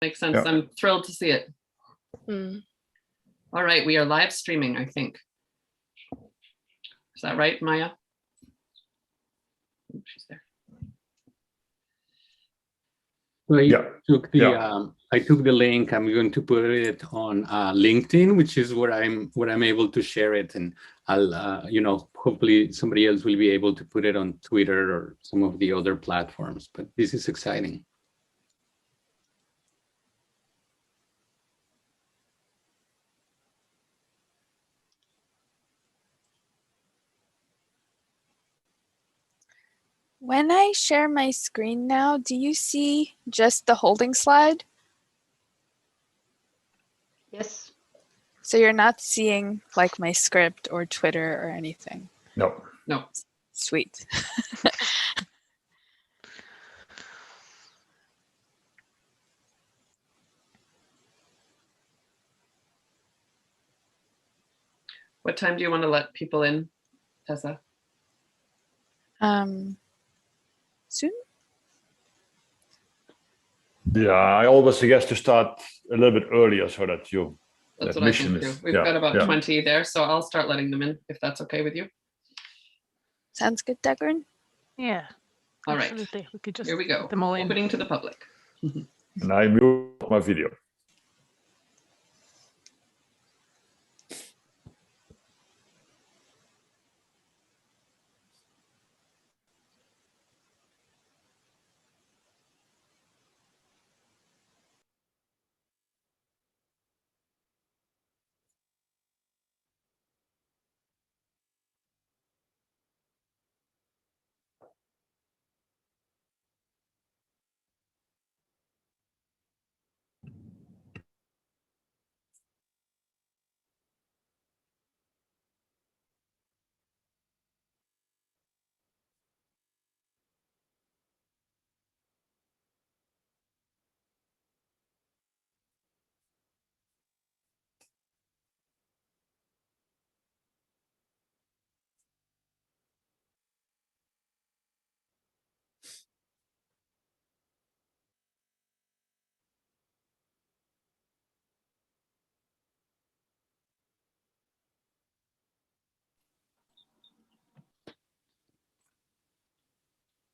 Makes sense. Yeah. I'm thrilled to see it. All right, we are live streaming, I think. Is that right, Maya? Oh, she's there. So I took the link. I'm going to put it on LinkedIn, which is where I'm able to share it, and I'll hopefully somebody else will be able to put it on Twitter or some of the other platforms. But this is exciting. When I share my screen now, do you see just the holding slide? Yes. So you're not seeing like my script or Twitter or anything? No. No. Sweet. What time do you want to let people in, Tessa? Soon? Yeah, I always suggest to start a little bit earlier so that you. That's what I think too. We've got about 20 there, so I'll start letting them in if that's okay with you. Sounds good, Dagrun? Yeah. All right. Absolutely. We could just here we go. put them all in. Opening to the public. And I mute my video.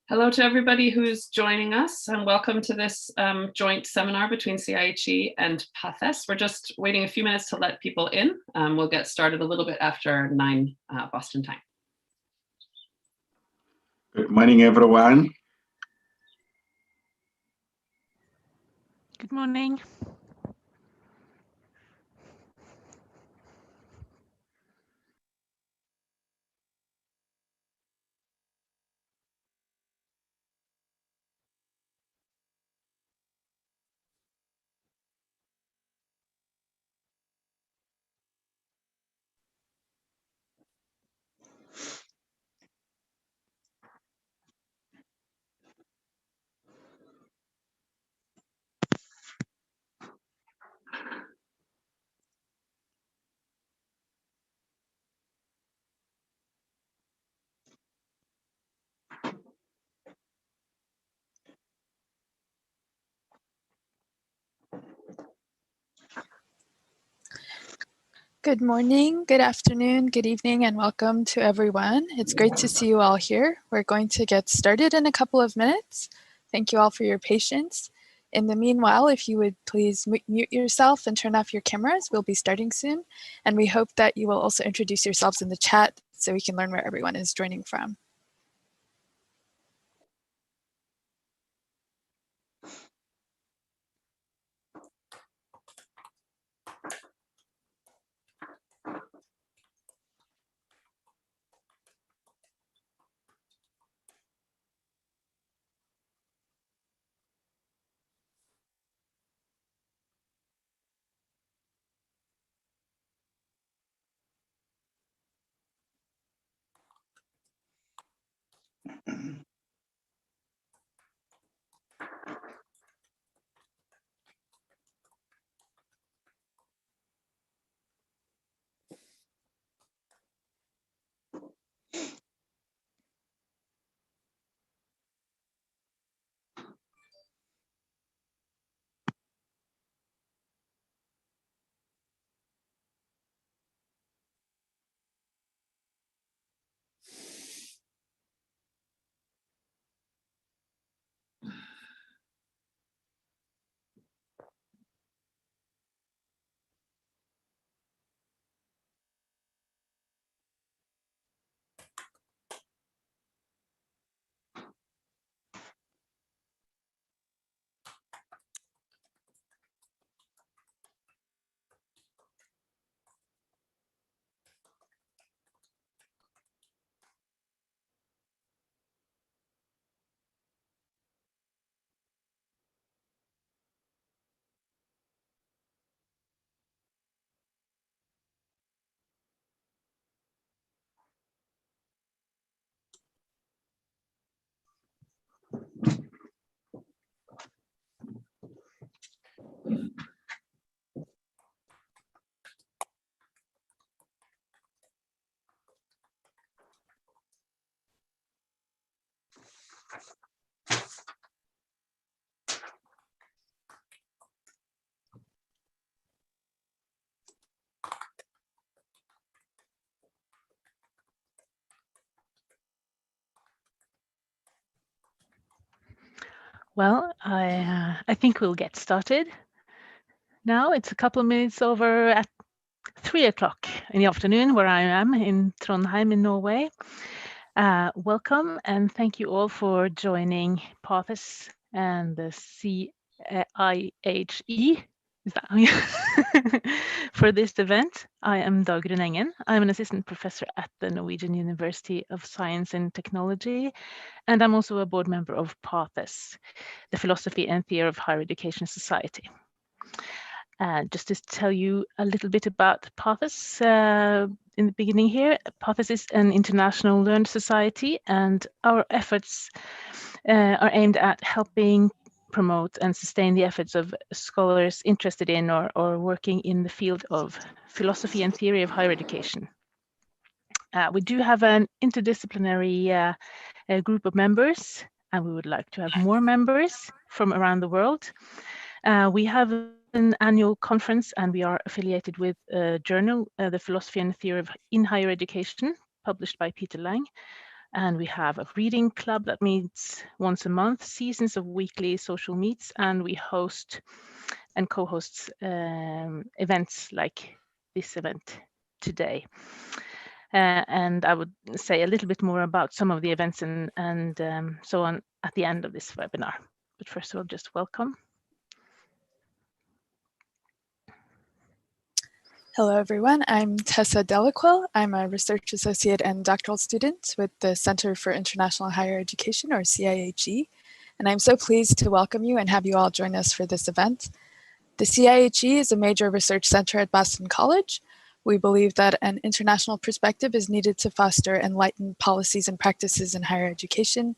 Hello to everybody who's joining us, and welcome to this joint seminar between CIHE and PATHES. We're just waiting a few minutes to let people in. We'll get started a little bit after 9 Boston time. Good morning, everyone. Good morning. Good morning, good afternoon, good evening, and welcome to everyone. It's great to see you all here. We're going to get started in a couple of minutes. Thank you all for your patience. In the meanwhile, if you would please mute yourself and turn off your cameras, we'll be starting soon. And we hope that you will also introduce yourselves in the chat so we can learn where everyone is joining from. Well, I think we'll get started now. It's a couple of minutes over at 3 o'clock in the afternoon where I am in Trondheim in Norway. Welcome and thank you all for joining PATHES and the CIHE. Is that for this event? I am Dagrun Engen. I'm an assistant professor at the Norwegian University of Science and Technology, and I'm also a board member of PATHES, the Philosophy and Theory of Higher Education Society. Just to tell you a little bit about PATHES in the beginning here, PATHES is an international learned society, and our efforts are aimed at helping promote and sustain the efforts of scholars interested in or working in the field of philosophy and theory of higher education. We do have an interdisciplinary group of members, and we would like to have more members from around the world. We have an annual conference, and we are affiliated with a journal, The Philosophy and Theory in Higher Education, published by Peter Lang. And we have a reading club that meets once a month, seasons of weekly social meets, and we host and co-host events like this event today. And I would say a little bit more about some of the events and so on at the end of this webinar. But first of all, just welcome. Hello, everyone. I'm Tessa Delaquil. I'm a research associate and doctoral student with the Center for International Higher Education, or CIHE, and I'm so pleased to welcome you and have you all join us for this event. The CIHE is a major research center at Boston College. We believe that an international perspective is needed to foster enlightened policies and practices in higher education.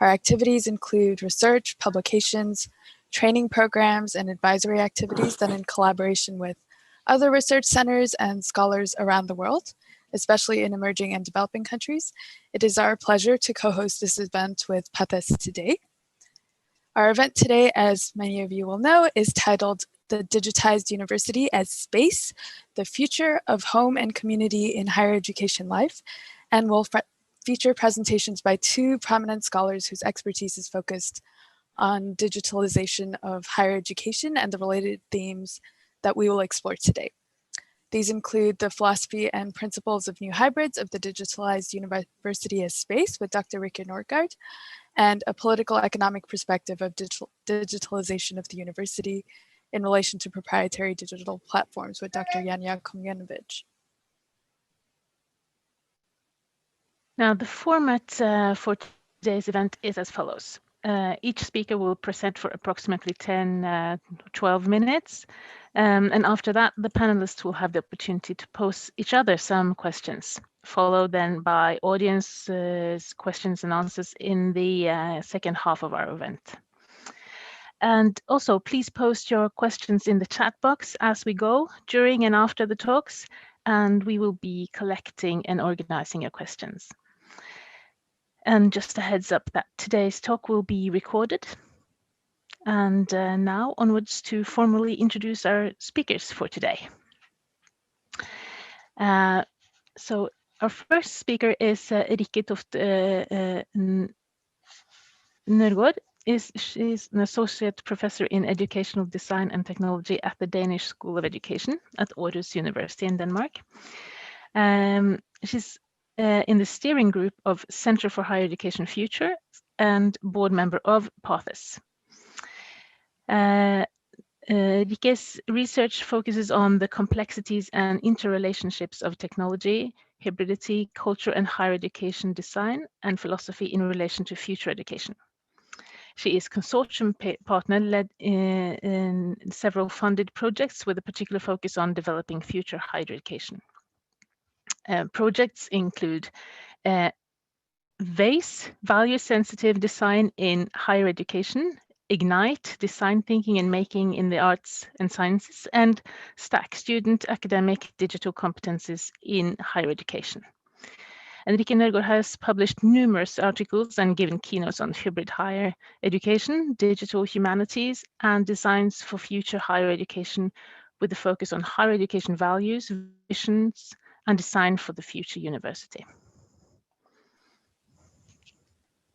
Our activities include research, publications, training programs, and advisory activities done in collaboration with other research centers and scholars around the world, especially in emerging and developing countries. It is our pleasure to co-host this event with PATHES today. Our event today, as many of you will know, is titled The Digitized University as Space, the Future of Home and Community in Higher Education Life, and will feature presentations by two prominent scholars whose expertise is focused on digitalization of higher education and the related themes that we will explore today. These include the philosophy and principles of new hybrids of the digitalized university as space with Dr. Rikke Nørgaard, and a political economic perspective of digitalization of the university in relation to proprietary digital platforms with Dr. Yanya Kominovic. Now, the format for today's event is as follows. Each speaker will present for approximately 10-12 minutes. And after that, the panelists will have the opportunity to pose each other some questions, followed then by audience questions and answers in the second half of our event. And also, please post your questions in the chat box as we go, during and after the talks, and we will be collecting and organizing your questions. And just a heads up that today's talk will be recorded. And now onwards to formally introduce our speakers for today. So our first speaker is Rikke Nørgaard. She's an associate professor in educational design and technology at the Danish School of Education at Aarhus University in Denmark. She's in the steering group of Center for Higher Education Future and board member of PATHES. Rikke's research focuses on the complexities and interrelationships of technology, hybridity, culture and higher education design, and philosophy in relation to future education. She is consortium partner led in several funded projects with a particular focus on developing future higher education. Projects include VASE, Value Sensitive Design in Higher Education, Ignite, Design Thinking and Making in the Arts and Sciences, and STAC, Student Academic Digital Competencies in Higher Education. And Rikke Nørgaard has published numerous articles and given keynotes on hybrid higher education, digital humanities, and designs for future higher education with the focus on higher education values, visions, and design for the future university.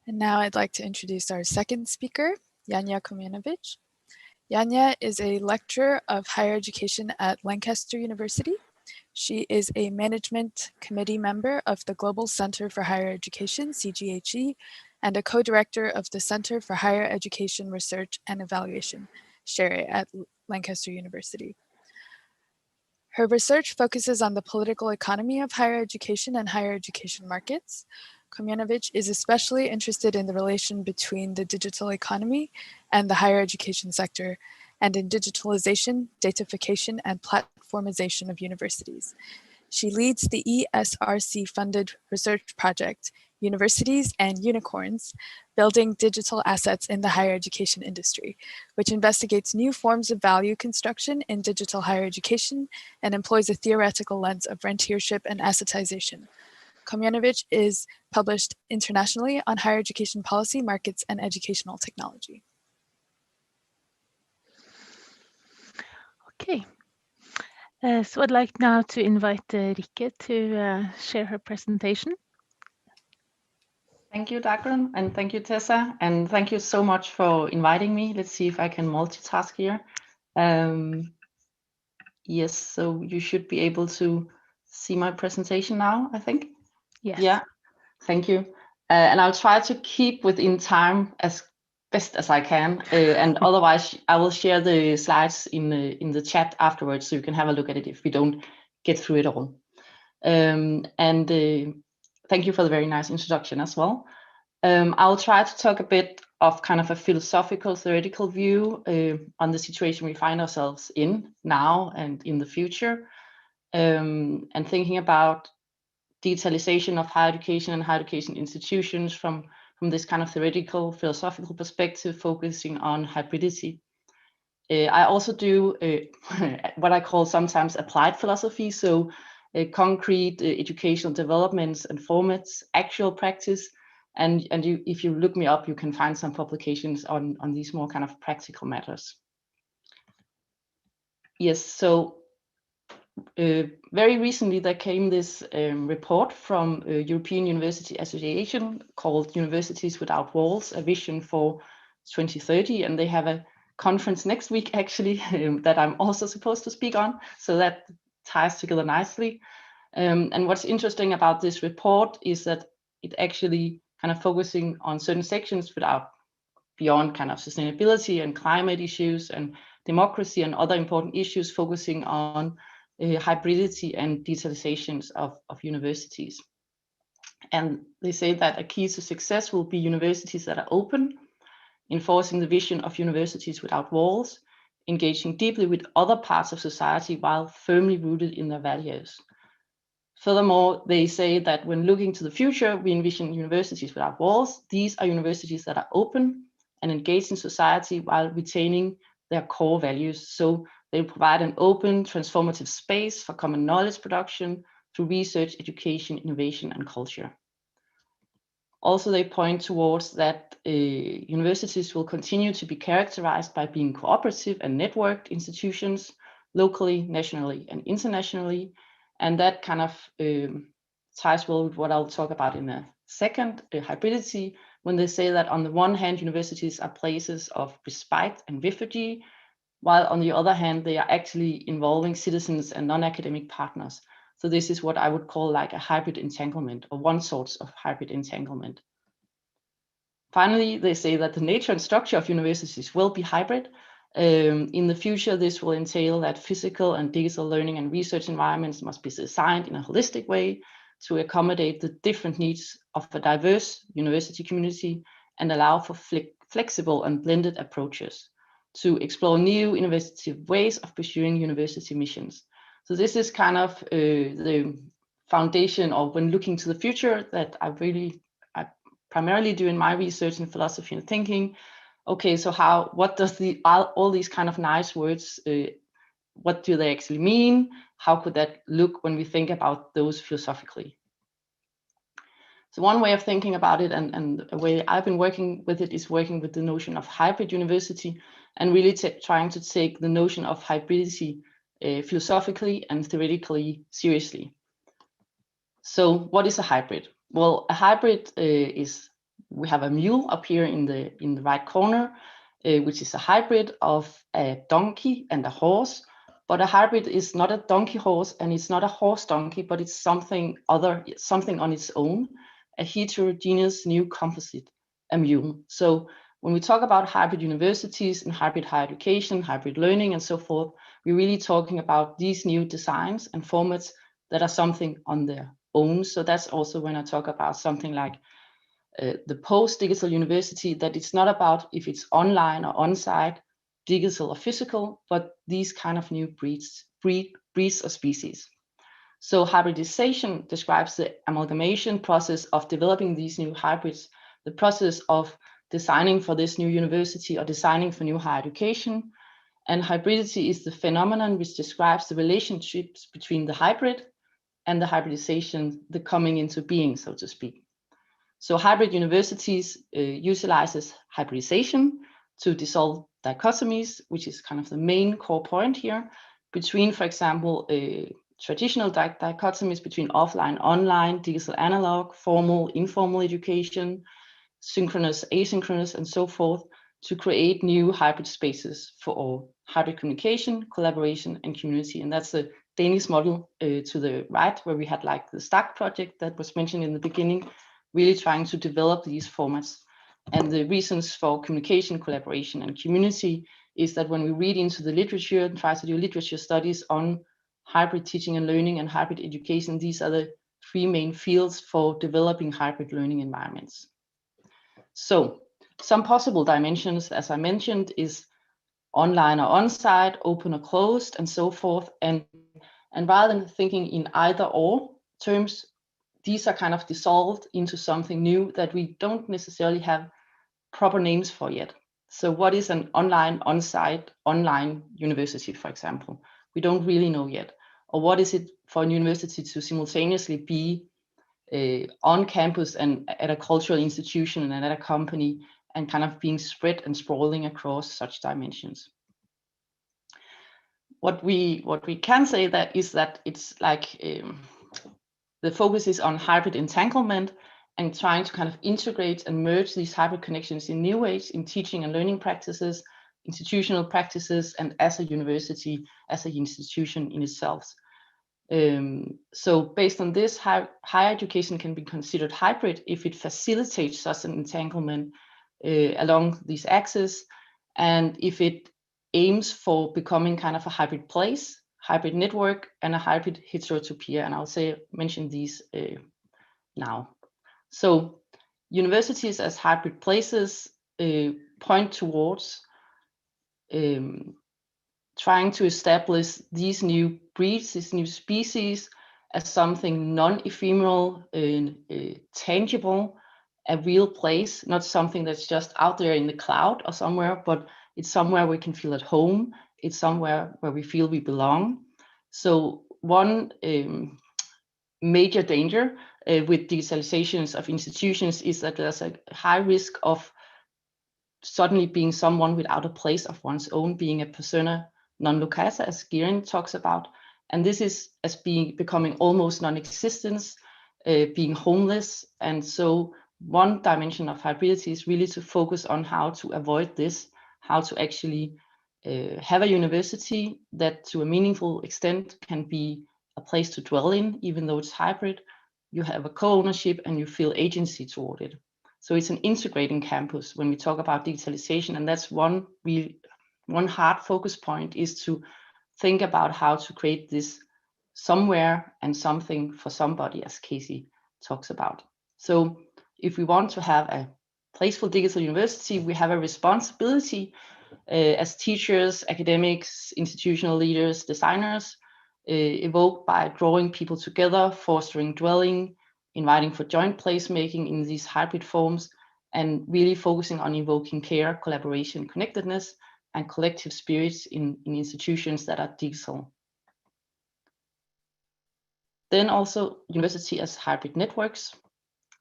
And now I'd like to introduce our second speaker, Yanya Kominovic. Yanya is a lecturer of higher education at Lancaster University. She is a management committee member of the Global Center for Higher Education, CGHE, and a co-director of the Center for Higher Education Research and Evaluation, SHARE, at Lancaster University. Her research focuses on the political economy of higher education and higher education markets. Kominovic is especially interested in the relation between the digital economy and the higher education sector, and in digitalization, datafication, and platformization of universities. She leads the ESRC-funded research project, Universities and Unicorns, Building Digital Assets in the Higher Education Industry, which investigates new forms of value construction in digital higher education and employs a theoretical lens of rentiership and assetization. Kominovic is published internationally on higher education policy, markets, and educational technology. Okay. So I'd like now to invite Rikke to share her presentation. Thank you, Dagrun, and thank you, Tessa, and thank you so much for inviting me. Let's see if I can multitask here. Yes, so you should be able to see my presentation now, I think. Yes. Yeah, thank you. And I'll try to keep within time as best as I can, and otherwise I will share the slides in the chat afterwards, so you can have a look at it if we don't get through it all. Thank you for the very nice introduction as well. I'll try to talk a bit of kind of a philosophical, theoretical view on the situation we find ourselves in now and in the future, and thinking about digitalization of higher education and higher education institutions from this kind of theoretical, philosophical perspective, focusing on hybridity. I also do what I call sometimes applied philosophy, so concrete educational developments and formats, actual practice, and if you look me up, you can find some publications on these more kind of practical matters. Yes, so very recently there came this report from European University Association called Universities Without Walls, a vision for 2030, and they have a conference next week actually that I'm also supposed to speak on, so that ties together nicely. And what's interesting about this report is that it actually kind of focusing on certain sections beyond kind of sustainability and climate issues and democracy and other important issues, focusing on hybridity and digitalizations of universities. And they say that a key to success will be universities that are open, enforcing the vision of universities without walls, engaging deeply with other parts of society while firmly rooted in their values. Furthermore, they say that when looking to the future, we envision universities without walls. These are universities that are open and engaged in society while retaining their core values. So they provide an open, transformative space for common knowledge production through research, education, innovation, and culture. Also, they point towards that universities will continue to be characterized by being cooperative and networked institutions, locally, nationally, and internationally. And that kind of ties well with what I'll talk about in a second, hybridity, when they say that on the one hand, universities are places of respite and refuge, while on the other hand, they are actually involving citizens and non-academic partners. So this is what I would call like a hybrid entanglement, or one sort of hybrid entanglement. Finally, they say that the nature and structure of universities will be hybrid. In the future, this will entail that physical and digital learning and research environments must be designed in a holistic way to accommodate the different needs of a diverse university community and allow for flexible and blended approaches to explore new innovative ways of pursuing university missions. So this is kind of the foundation, or when looking to the future, that I primarily do in my research in philosophy and thinking. Okay, so what does all these kind of nice words, what do they actually mean? How could that look when we think about those philosophically? So one way of thinking about it, and a way I've been working with it, is working with the notion of hybrid university, and really trying to take the notion of hybridity philosophically and theoretically seriously. So what is a hybrid? Well, a hybrid is, we have a mule up here in the right corner, which is a hybrid of a donkey and a horse. But a hybrid is not a donkey horse and it's not a horse donkey, but it's something other, something on its own, a heterogeneous new composite, a mule. So when we talk about hybrid universities and hybrid higher education, hybrid learning and so forth, we're really talking about these new designs and formats that are something on their own. So that's also when I talk about something like the post-digital university, that it's not about if it's online or on-site, digital or physical, but these kind of new breeds or species. So hybridization describes the amalgamation process of developing these new hybrids, the process of designing for this new university or designing for new higher education. And hybridity is the phenomenon which describes the relationships between the hybrid and the hybridization, the coming into being, so to speak. So hybrid universities utilizes hybridization to dissolve dichotomies, which is kind of the main core point here, between, for example, traditional dichotomies between offline, online, digital, analog, formal, informal education, synchronous, asynchronous, and so forth, to create new hybrid spaces for all. Hybrid communication, collaboration, and community. And that's the Danish model to the right, where we had like the STAC project that was mentioned in the beginning, really trying to develop these formats. And the reasons for communication, collaboration, and community is that when we read into the literature and try to do literature studies on hybrid teaching and learning and hybrid education, these are the three main fields for developing hybrid learning environments. So some possible dimensions, as I mentioned, is online or on-site, open or closed, and so forth. And rather than thinking in either or terms, these are kind of dissolved into something new that we don't necessarily have proper names for yet. So what is an online, on-site, online university, for example? We don't really know yet. Or what is it for a university to simultaneously be on campus and at a cultural institution and at a company, and kind of being spread and sprawling across such dimensions? What we can say that is that it's like the focus is on hybrid entanglement and trying to kind of integrate and merge these hybrid connections in new ways in teaching and learning practices, institutional practices, and as a university, as an institution in itself. So based on this, higher education can be considered hybrid if it facilitates such an entanglement along these axes, and if it aims for becoming kind of a hybrid place, hybrid network, and a hybrid heterotopia. And I'll mention these now. So universities as hybrid places point towards trying to establish these new breeds, these new species, as something non-ephemeral, tangible, a real place, not something that's just out there in the cloud or somewhere, but it's somewhere we can feel at home. It's somewhere where we feel we belong. So one major danger with digitalizations of institutions is that there's a high risk of suddenly being someone without a place of one's own, being a persona non locata, as Girin talks about. And this is as becoming almost non-existence, being homeless. And so one dimension of hybridity is really to focus on how to avoid this, how to actually have a university that to a meaningful extent can be a place to dwell in, even though it's hybrid. You have a co-ownership and you feel agency toward it. So it's an integrating campus when we talk about digitalization. And that's one hard focus point, is to think about how to create this somewhere and something for somebody, as Casey talks about. So if we want to have a playful digital university, we have a responsibility as teachers, academics, institutional leaders, designers, evoked by drawing people together, fostering dwelling, inviting for joint placemaking in these hybrid forms, and really focusing on evoking care, collaboration, connectedness, and collective spirits in institutions that are digital. Then also university as hybrid networks.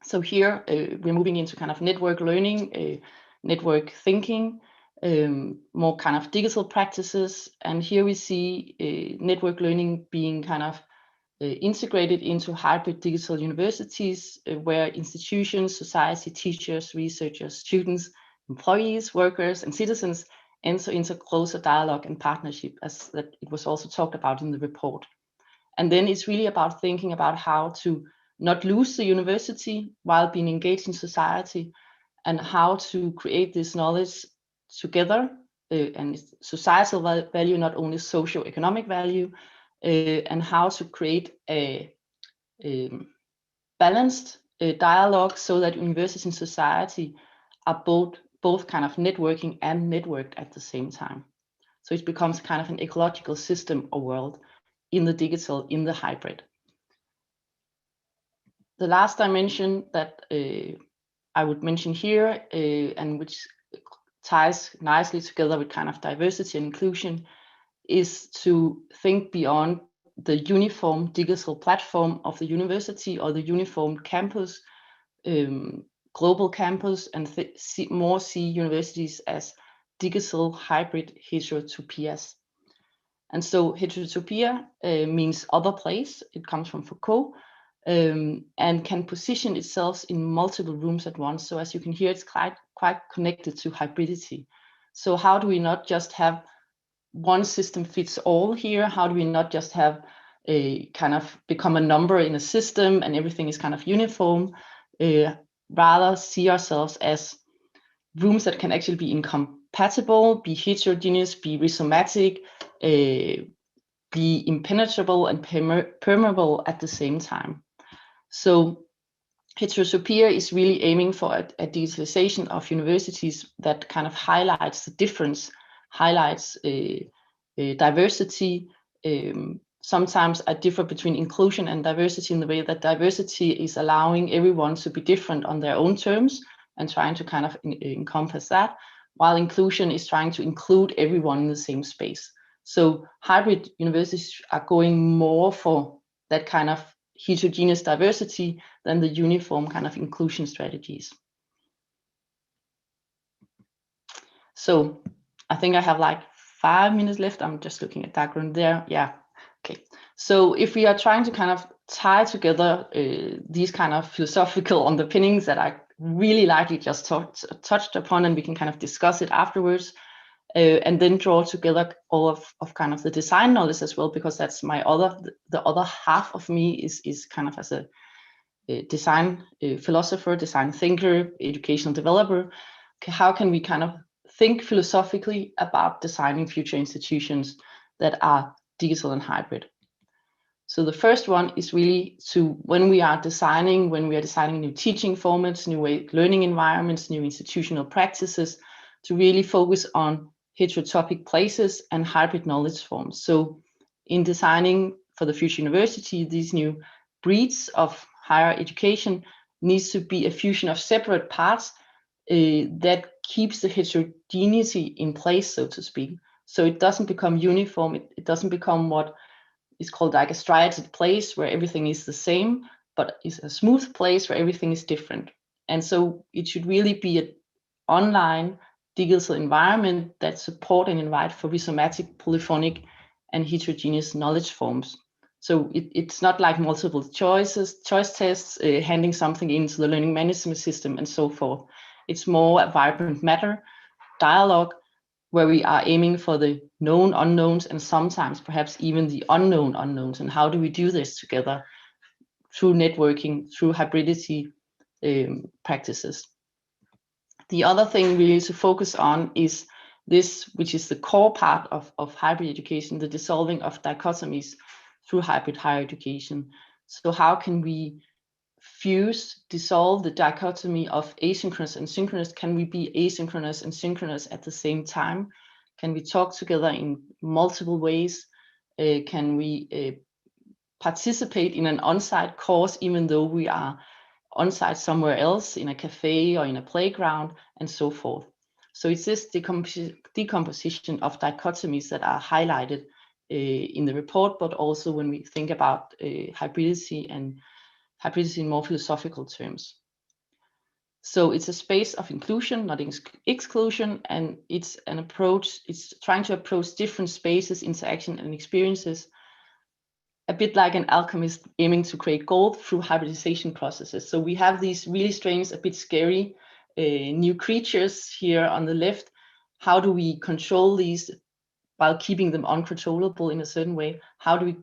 So here we're moving into kind of network learning, network thinking, more kind of digital practices. And here we see network learning being kind of integrated into hybrid digital universities, where institutions, society, teachers, researchers, students employees, workers, and citizens enter into closer dialogue and partnership, as that it was also talked about in the report. And then it's really about thinking about how to not lose the university while being engaged in society, and how to create this knowledge together, and societal value, not only socio-economic value, and how to create a balanced dialogue so that university and society are both kind of networking and networked at the same time. So it becomes kind of an ecological system or world in the digital, in the hybrid. The last dimension that I would mention here, and which ties nicely together with kind of diversity and inclusion, is to think beyond the uniform digital platform of the university or the uniform campus, global campus, and see universities as digital hybrid heterotopias. And so heterotopia means other place. It comes from Foucault, and can position itself in multiple rooms at once. So as you can hear, it's quite connected to hybridity. So how do we not just have one system fits all here? How do we not just have a kind of become a number in a system and everything is kind of uniform? Rather see ourselves as rooms that can actually be incompatible, be heterogeneous, be rhizomatic, be impenetrable and permeable at the same time. So Heterotopia is really aiming for a digitalization of universities that kind of highlights the difference, highlights diversity. Sometimes I differ between inclusion and diversity in the way that diversity is allowing everyone to be different on their own terms and trying to kind of encompass that, while inclusion is trying to include everyone in the same space. So hybrid universities are going more for that kind of heterogeneous diversity than the uniform kind of inclusion strategies. So I think I have like 5 minutes left. I'm just looking at background there. Yeah, okay. So if we are trying to kind of tie together these kind of philosophical underpinnings that I really lightly just touched upon, and we can kind of discuss it afterwards, and then draw together all of kind of the design knowledge as well, because that's the other half of me is kind of as a design philosopher, design thinker, educational developer. How can we kind of think philosophically about designing future institutions that are digital and hybrid? So the first one is really to, when we are designing new teaching formats, new learning environments, new institutional practices, to really focus on heterotopic places and hybrid knowledge forms. So in designing for the future university, these new breeds of higher education needs to be a fusion of separate parts that keeps the heterogeneity in place, so to speak. So it doesn't become uniform, it doesn't become what is called like a striated place where everything is the same, but is a smooth place where everything is different. And so it should really be an online digital environment that support and invite for rhizomatic, polyphonic, and heterogeneous knowledge forms. So it's not like multiple choice tests, handing something into the learning management system and so forth. It's more a vibrant matter dialogue where we are aiming for the known unknowns and sometimes perhaps even the unknown unknowns. And how do we do this together through networking, through hybridity practices? The other thing really to focus on is this, which is the core part of hybrid education, the dissolving of dichotomies through hybrid higher education. So how can we dissolve the dichotomy of asynchronous and synchronous? Can we be asynchronous and synchronous at the same time? Can we talk together in multiple ways? Can we participate in an on-site course even though we are on-site somewhere else, in a cafe or in a playground, and so forth? So it's this decomposition of dichotomies that are highlighted in the report, but also when we think about hybridity in more philosophical terms. So it's a space of inclusion, not exclusion, and it's an approach, it's trying to approach different spaces, interaction, and experiences, a bit like an alchemist aiming to create gold through hybridization processes. So we have these really strange, a bit scary new creatures here on the left. How do we control these while keeping them uncontrollable in a certain way? How do we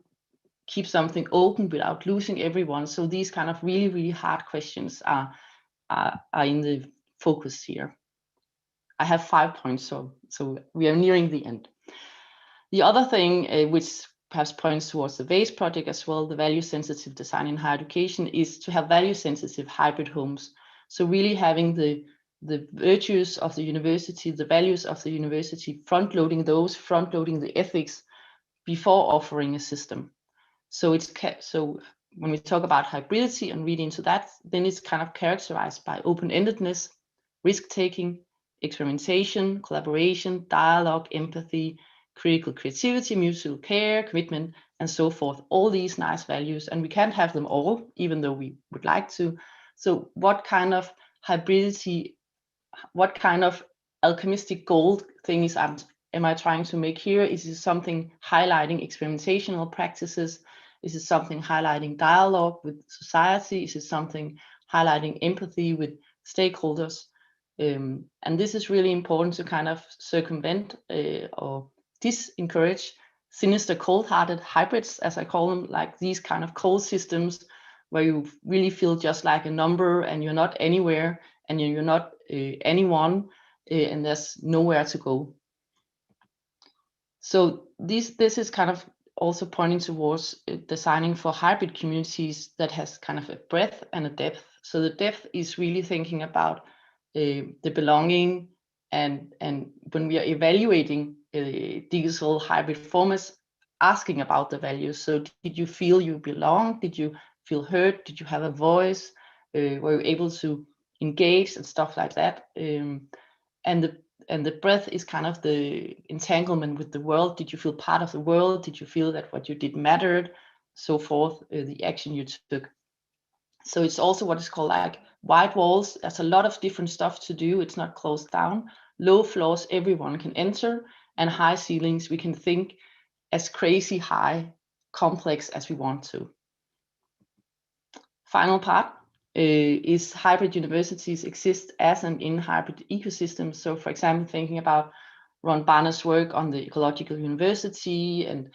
keep something open without losing everyone? So these kind of really, really hard questions are in the focus here. I have 5 points, so we are nearing the end. The other thing, which perhaps points towards the VASE project as well, the value-sensitive design in higher education, is to have value-sensitive hybrid homes. So really having the virtues of the university, the values of the university, front-loading the ethics before offering a system. So when we talk about hybridity and read into that, then it's kind of characterized by open-endedness, risk-taking, experimentation, collaboration, dialogue, empathy, critical creativity, mutual care, commitment, and so forth. All these nice values, and we can't have them all, even though we would like to. So what kind of hybridity, what kind of alchemistic gold things am I trying to make here? Is it something highlighting experimentational practices? Is it something highlighting dialogue with society? Is it something highlighting empathy with stakeholders? And this is really important to kind of circumvent or disencourage sinister, cold-hearted hybrids, as I call them, like these kind of cold systems where you really feel just like a number and you're not anywhere and you're not anyone and there's nowhere to go. So this is kind of also pointing towards designing for hybrid communities that has kind of a breadth and a depth. So the depth is really thinking about the belonging, and when we are evaluating digital hybrid formats, asking about the values. So did you feel you belong? Did you feel heard? Did you have a voice? Were you able to engage and stuff like that? And the breadth is kind of the entanglement with the world. Did you feel part of the world? Did you feel that what you did mattered? So forth, the action you took. So it's also what is called like white walls. There's a lot of different stuff to do. It's not closed down. Low floors, everyone can enter, and high ceilings, we can think as crazy high, complex as we want to. Final part is hybrid universities exist as an in hybrid ecosystem. So for example, thinking about Ron Barner's work on the ecological university and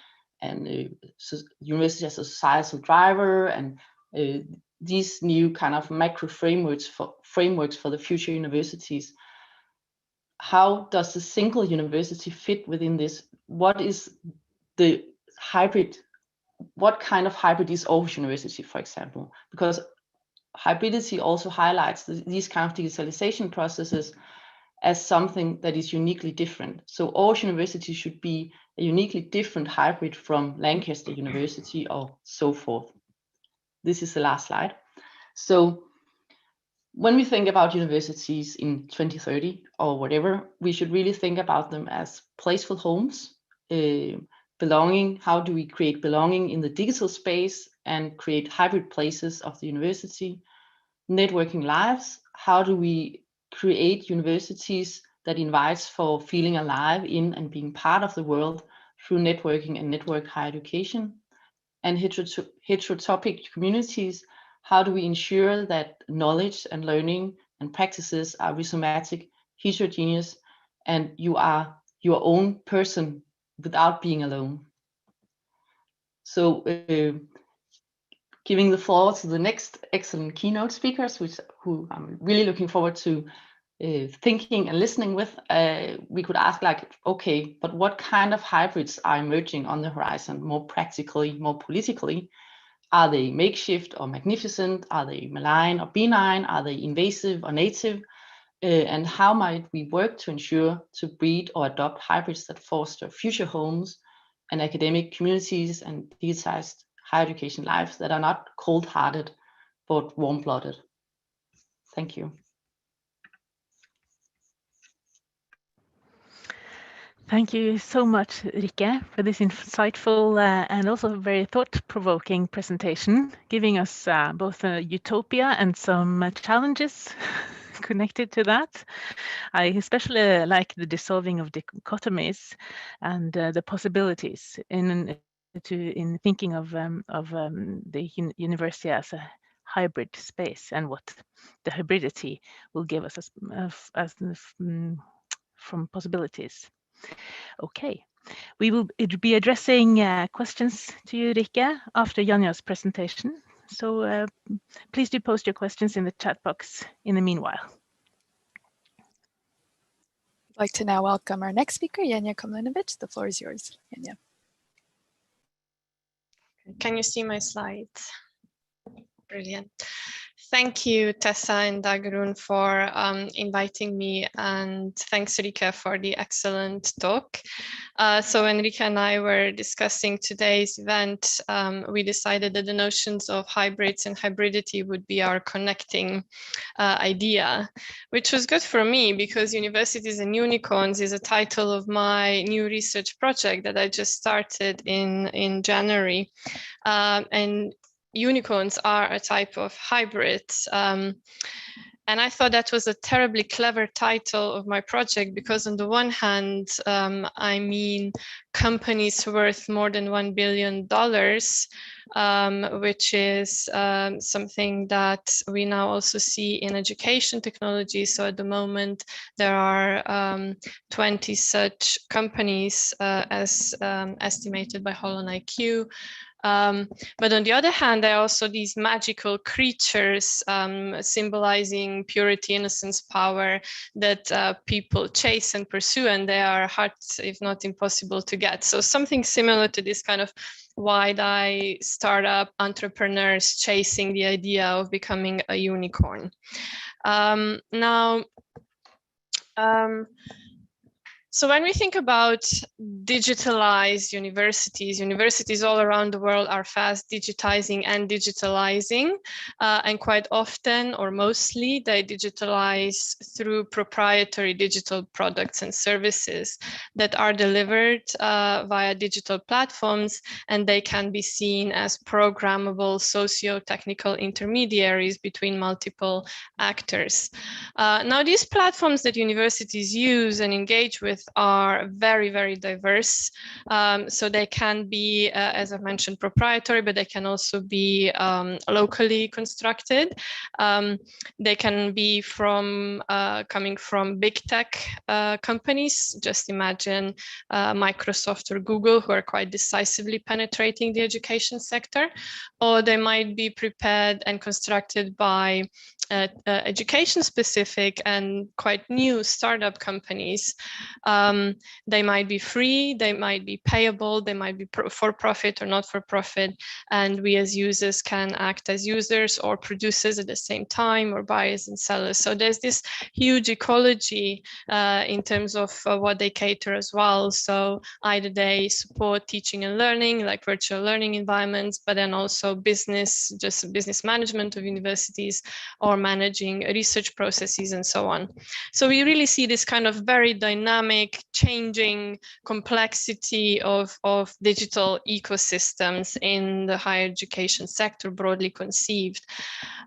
university as a societal driver, and these new kind of macro frameworks for the future universities. How does the single university fit within this? What is the hybrid? What kind of hybrid is Aarhus University, for example? Because hybridity also highlights these kind of digitalization processes as something that is uniquely different. So Aarhus University should be a uniquely different hybrid from Lancaster University or so forth. This is the last slide. So when we think about universities in 2030 or whatever, we should really think about them as placeful homes, belonging. How do we create belonging in the digital space and create hybrid places of the university? Networking lives. How do we create universities that invites for feeling alive in and being part of the world through networking and network higher education? And heterotopic communities. How do we ensure that knowledge and learning and practices are rhizomatic, heterogeneous, and you are your own person without being alone? So giving the floor to the next excellent keynote speakers, who I'm really looking forward to thinking and listening with, we could ask like, okay, but what kind of hybrids are emerging on the horizon, more practically, more politically? Are they makeshift or magnificent? Are they malign or benign? Are they invasive or native? And how might we work to ensure to breed or adopt hybrids that foster future homes and academic communities and digitized higher education lives that are not cold-hearted, but warm-blooded? Thank you. Thank you so much, Rikke, for this insightful and also very thought-provoking presentation, giving us both a utopia and some challenges connected to that. I especially like the dissolving of dichotomies and the possibilities in thinking of the university as a hybrid space and what the hybridity will give us from possibilities. Okay, we will be addressing questions to you, Rikke, after Yanya's presentation. So please do post your questions in the chat box in the meanwhile. I'd like to now welcome our next speaker, Yanya Kominovic. The floor is yours, Yanya. Can you see my slides? Brilliant. Thank you, Tessa and Dagrun, for inviting me, and thanks, Rikke, for the excellent talk. So when Rikke and I were discussing today's event, we decided that the notions of hybrids and hybridity would be our connecting idea, which was good for me because Universities and Unicorns is a title of my new research project that I just started in January. And unicorns are a type of hybrid. And I thought that was a terribly clever title of my project because on the one hand, I mean companies worth more than $1 billion, which is something that we now also see in education technology. So at the moment, there are 20 such companies as estimated by Holon IQ. But on the other hand, there are also these magical creatures symbolizing purity, innocence, power that people chase and pursue, and they are hard, if not impossible, to get. So something similar to this kind of wide-eye startup entrepreneurs chasing the idea of becoming a unicorn. So when we think about digitalized universities, universities all around the world are fast digitizing and digitalizing, and quite often or mostly they digitalize through proprietary digital products and services that are delivered via digital platforms, and they can be seen as programmable socio-technical intermediaries between multiple actors. Now, these platforms that universities use and engage with are very, very diverse. So they can be, as I mentioned, proprietary, but they can also be locally constructed. They can be coming from big tech companies. Just imagine Microsoft or Google, who are quite decisively penetrating the education sector, or they might be prepared and constructed by education specific and quite new startup companies. They might be free, they might be payable, they might be for profit or not for profit. And we as users can act as users or producers at the same time, or buyers and sellers. So there's this huge ecology in terms of what they cater as well. So either they support teaching and learning, like virtual learning environments, but then also business, just business management of universities, or managing research processes and so on. So we really see this kind of very dynamic, changing complexity of digital ecosystems in the higher education sector, broadly conceived.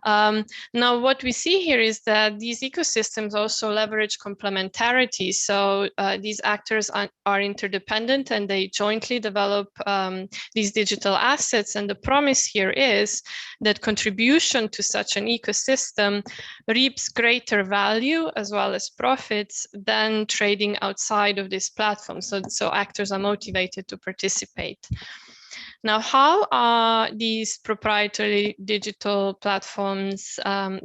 Now, what we see here is that these ecosystems also leverage complementarity. So these actors are interdependent and they jointly develop these digital assets. And the promise here is that contribution to such an ecosystem reaps greater value as well as profits than trading outside of this platform. So actors are motivated to participate. Now, how are these proprietary digital platforms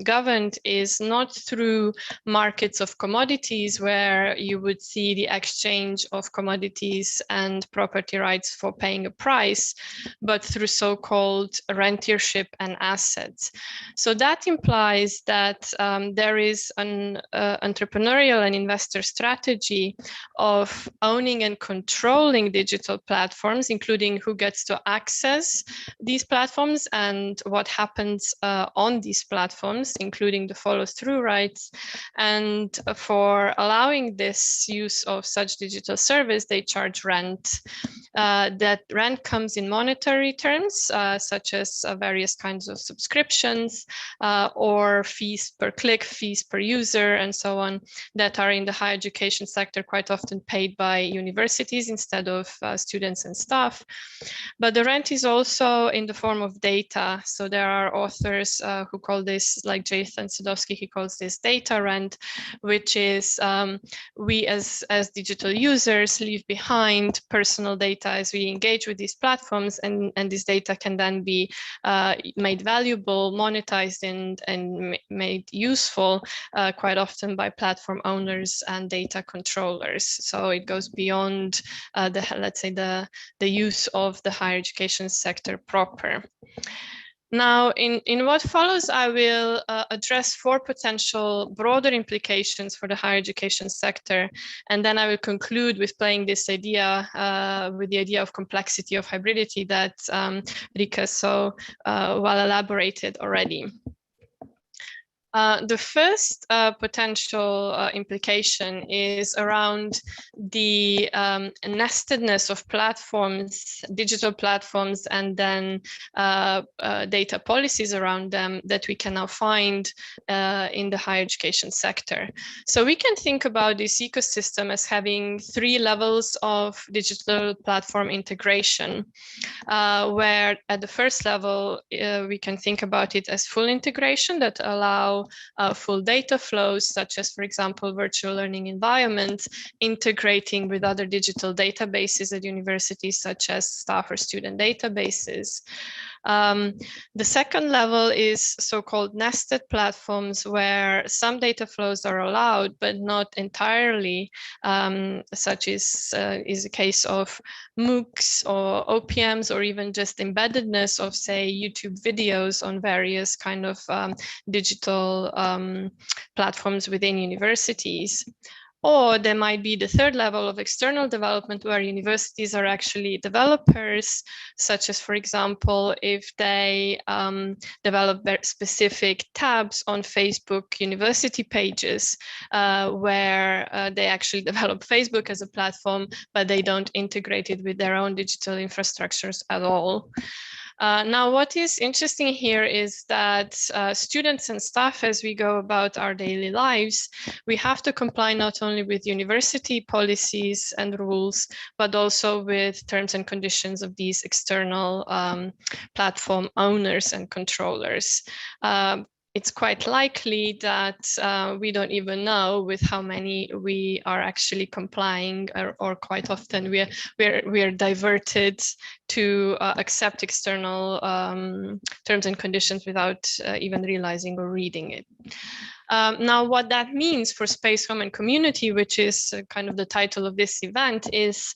governed is not through markets of commodities where you would see the exchange of commodities and property rights for paying a price, but through so-called rentiership and assets. So that implies that there is an entrepreneurial and investor strategy of owning and controlling digital platforms, including who gets to access these platforms and what happens on these platforms, including the follow-through rights. And for allowing this use of such digital service, they charge rent. That rent comes in monetary terms, such as various kinds of subscriptions or fees per click, fees per user, and so on, that are in the higher education sector quite often paid by universities instead of students and staff. But the rent is also in the form of data. So there are authors who call this, like Jathan Sadowski, he calls this data rent, which is we as digital users leave behind personal data as we engage with these platforms, and this data can then be made valuable, monetized, and made useful quite often by platform owners and data controllers. So it goes beyond let's say the use of the higher education sector proper. Now, in what follows, I will address 4 potential broader implications for the higher education sector, and then I will conclude with playing this idea, with the idea of complexity of hybridity that Rika so well elaborated already. The first potential implication is around the nestedness of platforms, digital platforms, and then data policies around them that we can now find in the higher education sector. So we can think about this ecosystem as having 3 levels of digital platform integration, where at the first level, we can think about it as full integration that allow full data flows, such as, for example, virtual learning environments, integrating with other digital databases at universities, such as staff or student databases. The second level is so-called nested platforms, where some data flows are allowed, but not entirely, such is the case of MOOCs or OPMs, or even just embeddedness of, say, YouTube videos on various kind of digital platforms within universities. Or there might be the third level of external development, where universities are actually developers, such as, for example, if they develop very specific tabs on Facebook university pages, where they actually develop Facebook as a platform, but they don't integrate it with their own digital infrastructures at all. Now, what is interesting here is that students and staff, as we go about our daily lives, we have to comply not only with university policies and rules, but also with terms and conditions of these external platform owners and controllers. It's quite likely that we don't even know with how many we are actually complying, or quite often we are diverted to accept external terms and conditions without even realizing or reading it. Now, what that means for space, home, and community, which is kind of the title of this event, is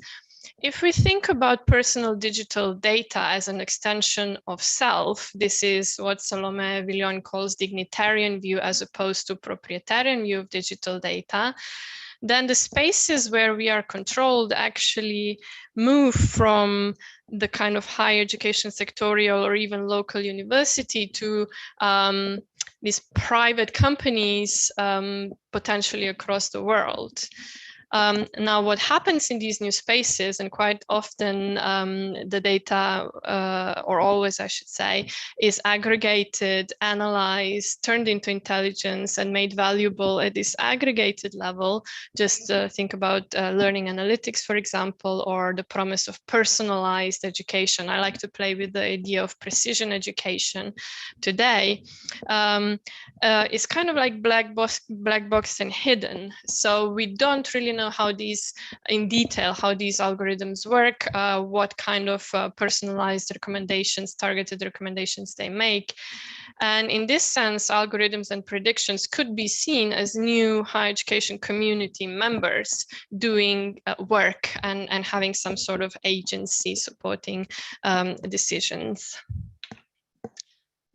if we think about personal digital data as an extension of self, this is what Salome Villon calls dignitarian view as opposed to proprietarian view of digital data, then the spaces where we are controlled actually move from the kind of higher education sectorial or even local university to these private companies potentially across the world. Now, what happens in these new spaces, and quite often the data, or always I should say, is aggregated, analyzed, turned into intelligence, and made valuable at this aggregated level. Just think about learning analytics, for example, or the promise of personalized education. I like to play with the idea of precision education today. It's kind of like black box and hidden. So we don't really know how these, in detail, how these algorithms work, what kind of personalized recommendations, targeted recommendations they make. And in this sense, algorithms and predictions could be seen as new higher education community members doing work and having some sort of agency supporting decisions.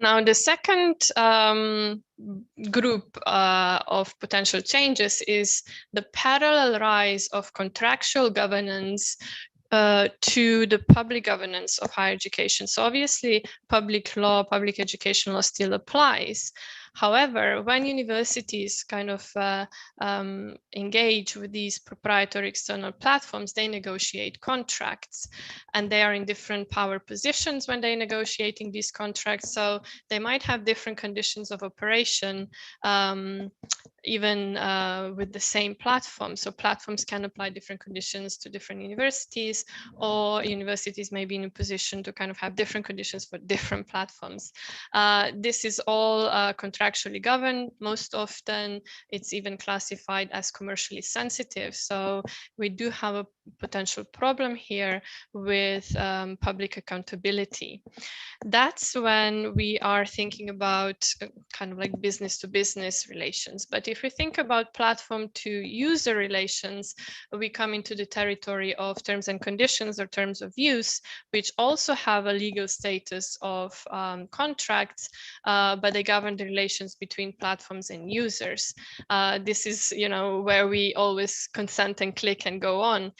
Now, the second group of potential changes is the parallel rise of contractual governance to the public governance of higher education. So obviously, public law, public education law still applies. However, when universities kind of engage with these proprietary external platforms, they negotiate contracts, and they are in different power positions when they're negotiating these contracts. So they might have different conditions of operation even with the same platform. So platforms can apply different conditions to different universities, or universities may be in a position to kind of have different conditions for different platforms. This is all contractually governed. Most often it's even classified as commercially sensitive. So we do have a potential problem here with public accountability. That's when we are thinking about kind of like business to business relations. But if we think about platform to user relations, we come into the territory of terms and conditions or terms of use, which also have a legal status of contracts, but they govern the relations between platforms and users. This is, you know, where we always consent and click and go on.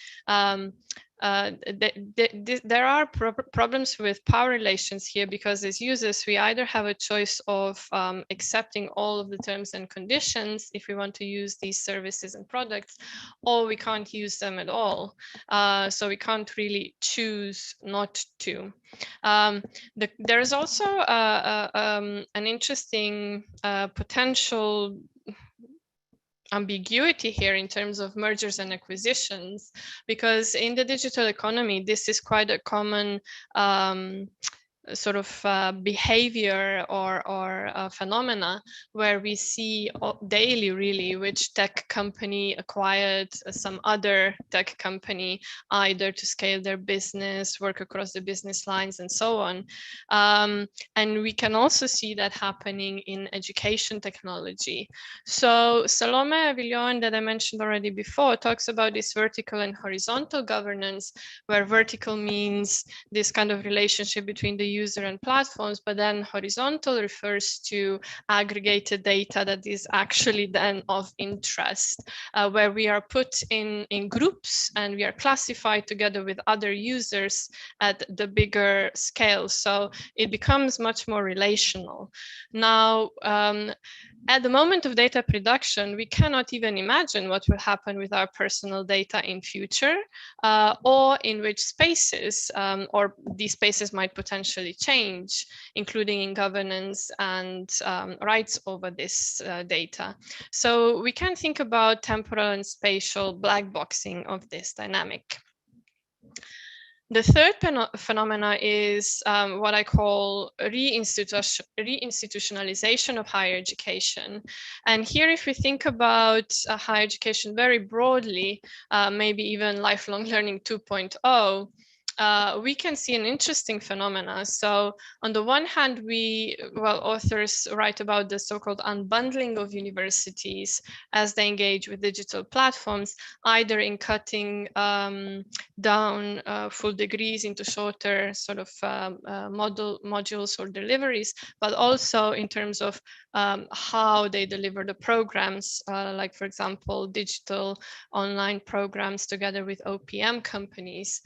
There are problems with power relations here, because as users, we either have a choice of accepting all of the terms and conditions if we want to use these services and products, or we can't use them at all. So we can't really choose not to. There is also an interesting potential ambiguity here in terms of mergers and acquisitions, because in the digital economy, this is quite a common sort of behavior or phenomena, where we see daily really which tech company acquired some other tech company, either to scale their business, work across the business lines, and so on. And we can also see that happening in education technology. So Salome Avillon, that I mentioned already before, talks about this vertical and horizontal governance, where vertical means this kind of relationship between the user and platforms, but then horizontal refers to aggregated data that is actually then of interest, where we are put in groups and we are classified together with other users at the bigger scale. So it becomes much more relational. Now, at the moment of data production, we cannot even imagine what will happen with our personal data in future, or in which spaces, or these spaces might potentially change, including in governance and rights over this data. So we can think about temporal and spatial black boxing of this dynamic. The third phenomena is what I call reinstitutionalization of higher education. And here, if we think about higher education very broadly, maybe even lifelong learning 2.0, we can see an interesting phenomena. So on the one hand, authors write about the so-called unbundling of universities as they engage with digital platforms, either in cutting down full degrees into shorter sort of modules or deliveries, but also in terms of how they deliver the programs, like, for example, digital online programs together with OPM companies,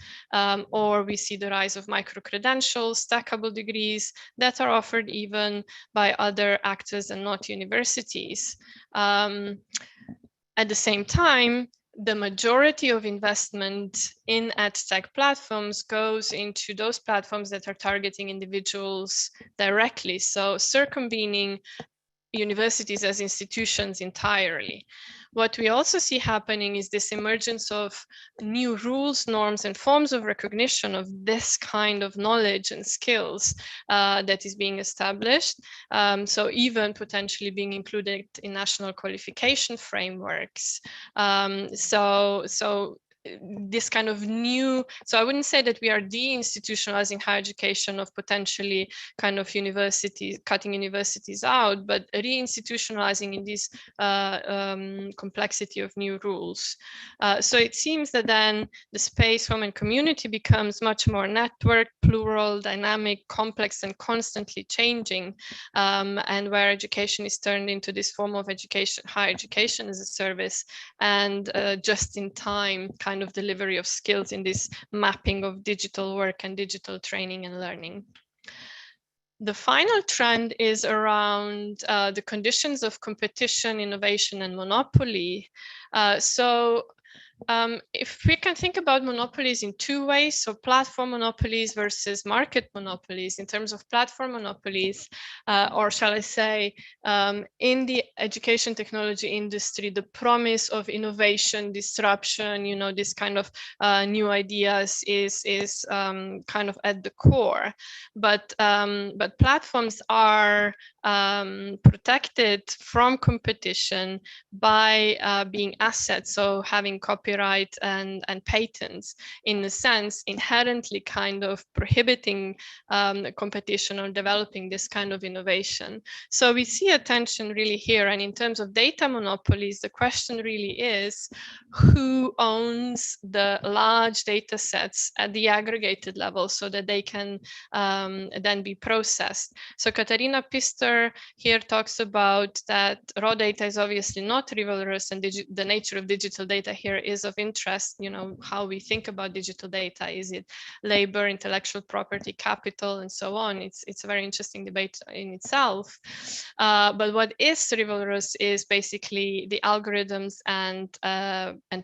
or we see the rise of micro-credentials, stackable degrees that are offered even by other actors and not universities. At the same time, the majority of investment in edtech platforms goes into those platforms that are targeting individuals directly, so circumvening universities as institutions entirely. What we also see happening is this emergence of new rules, norms, and forms of recognition of this kind of knowledge and skills that is being established. So even potentially being included in national qualification frameworks. So this kind of new, so I wouldn't say that we are deinstitutionalizing higher education of potentially kind of universities, cutting universities out, but reinstitutionalizing in this complexity of new rules. So it seems that then the space, home, and community becomes much more networked, plural, dynamic, complex, and constantly changing, and where education is turned into this form of education, higher education as a service, and just in time kind of delivery of skills in this mapping of digital work and digital training and learning. The final trend is around the conditions of competition, innovation, and monopoly. So if we can think about monopolies in two ways, so platform monopolies versus market monopolies. In terms of platform monopolies, or shall I say, in the education technology industry, the promise of innovation, disruption, you know, this kind of new ideas is kind of at the core. But platforms are protected from competition by being assets, so having copyright and patents, in a sense inherently kind of prohibiting competition or developing this kind of innovation. So we see a tension really here. And in terms of data monopolies, the question really is who owns the large data sets at the aggregated level so that they can then be processed. So Katarina Pister here talks about that raw data is obviously not rivalrous, and the nature of digital data here is of interest. You know, how we think about digital data, is it labor, intellectual property, capital, and so on. It's a very interesting debate in itself. But what is rivalrous is basically the algorithms and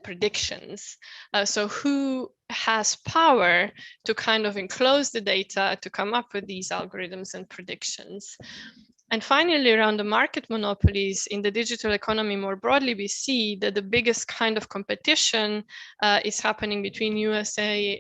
predictions. So who has power to kind of enclose the data to come up with these algorithms and predictions. And finally, around the market monopolies in the digital economy more broadly, we see that the biggest kind of competition is happening between USA,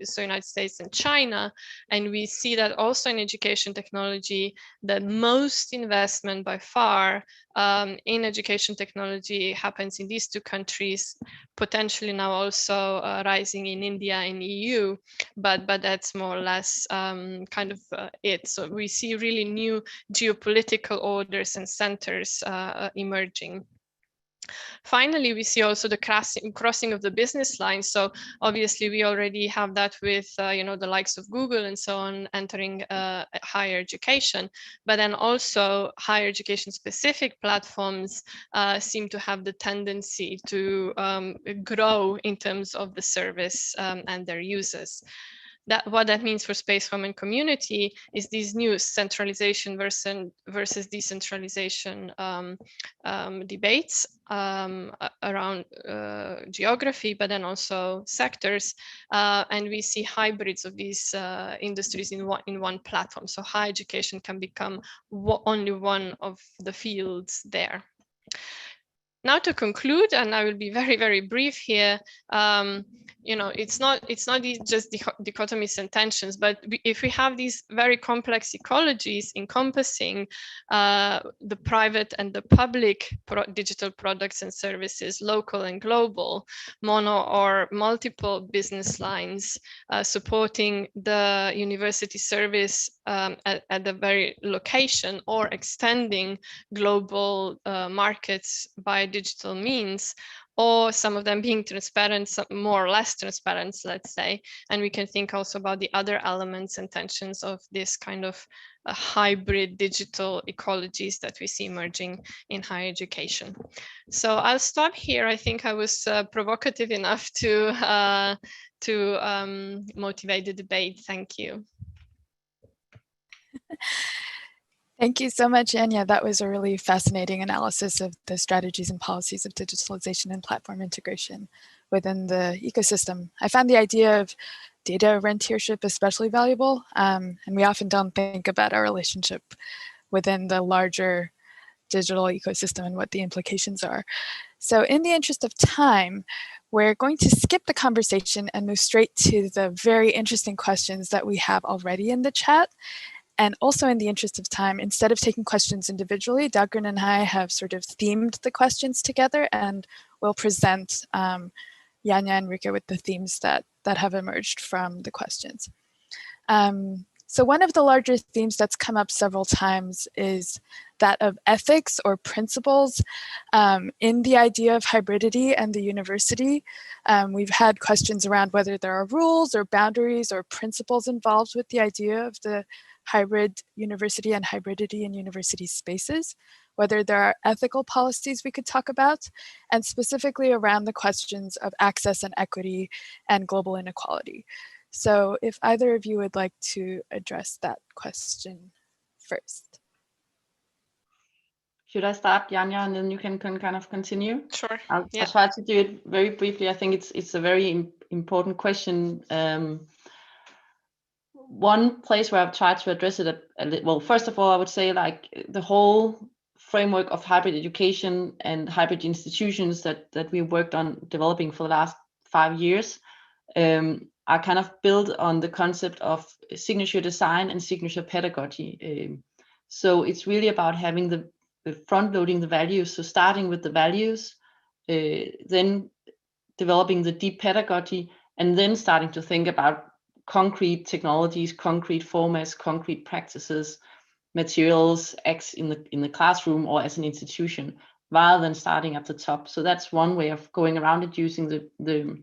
so United States and China. And we see that also in education technology, that most investment by far in education technology happens in these two countries, potentially now also rising in India and EU, but that's more or less kind of it. So we see really new geopolitical orders and centers emerging. Finally, we see also the crossing of the business lines. So obviously, we already have that with you know, the likes of Google and so on entering higher education. But then also higher education specific platforms seem to have the tendency to grow in terms of the service and their users. What that means for space, home, and community is these new centralization versus decentralization debates around geography, but then also sectors. And we see hybrids of these industries in one platform. So higher education can become only one of the fields there. Now to conclude, and I will be very, very brief here, you know, it's not just dichotomies and tensions, but if we have these very complex ecologies encompassing the private and the public digital products and services, local and global, mono or multiple business lines, supporting the university service at the very location, or extending global markets by digital means, or some of them being transparent, some more or less transparent, let's say. And we can think also about the other elements and tensions of this kind of hybrid digital ecologies that we see emerging in higher education. So I'll stop here. I think I was provocative enough to motivate the debate. Thank you. Thank you so much, Yanya. That was a really fascinating analysis of the strategies and policies of digitalization and platform integration within the ecosystem. I found the idea of data rentiership especially valuable, and we often don't think about our relationship within the larger digital ecosystem and what the implications are. So in the interest of time, we're going to skip the conversation and move straight to the very interesting questions that we have already in the chat. And also in the interest of time, instead of taking questions individually, Dagrun and I have sort of themed the questions together, and we'll present Yanya and Rika with the themes that have emerged from the questions. So one of the larger themes that's come up several times is that of ethics or principles in the idea of hybridity and the university. We've had questions around whether there are rules or boundaries or principles involved with the idea of the hybrid university and hybridity in university spaces, whether there are ethical policies we could talk about, and specifically around the questions of access and equity and global inequality. So if either of you would like to address that question first. Should I start, Yanya, and then you can kind of continue? Sure. I'll try to do it very briefly. I think it's a very important question. One place where I've tried to address it well, first of all, I would say like the whole framework of hybrid education and hybrid institutions that we worked on developing for the last 5 years are kind of built on the concept of signature design and signature pedagogy. So it's really about having the front loading the values. So starting with the values, then developing the deep pedagogy, and then starting to think about concrete technologies, concrete formats, concrete practices, materials, acts in the classroom or as an institution, rather than starting at the top. So that's one way of going around it, using the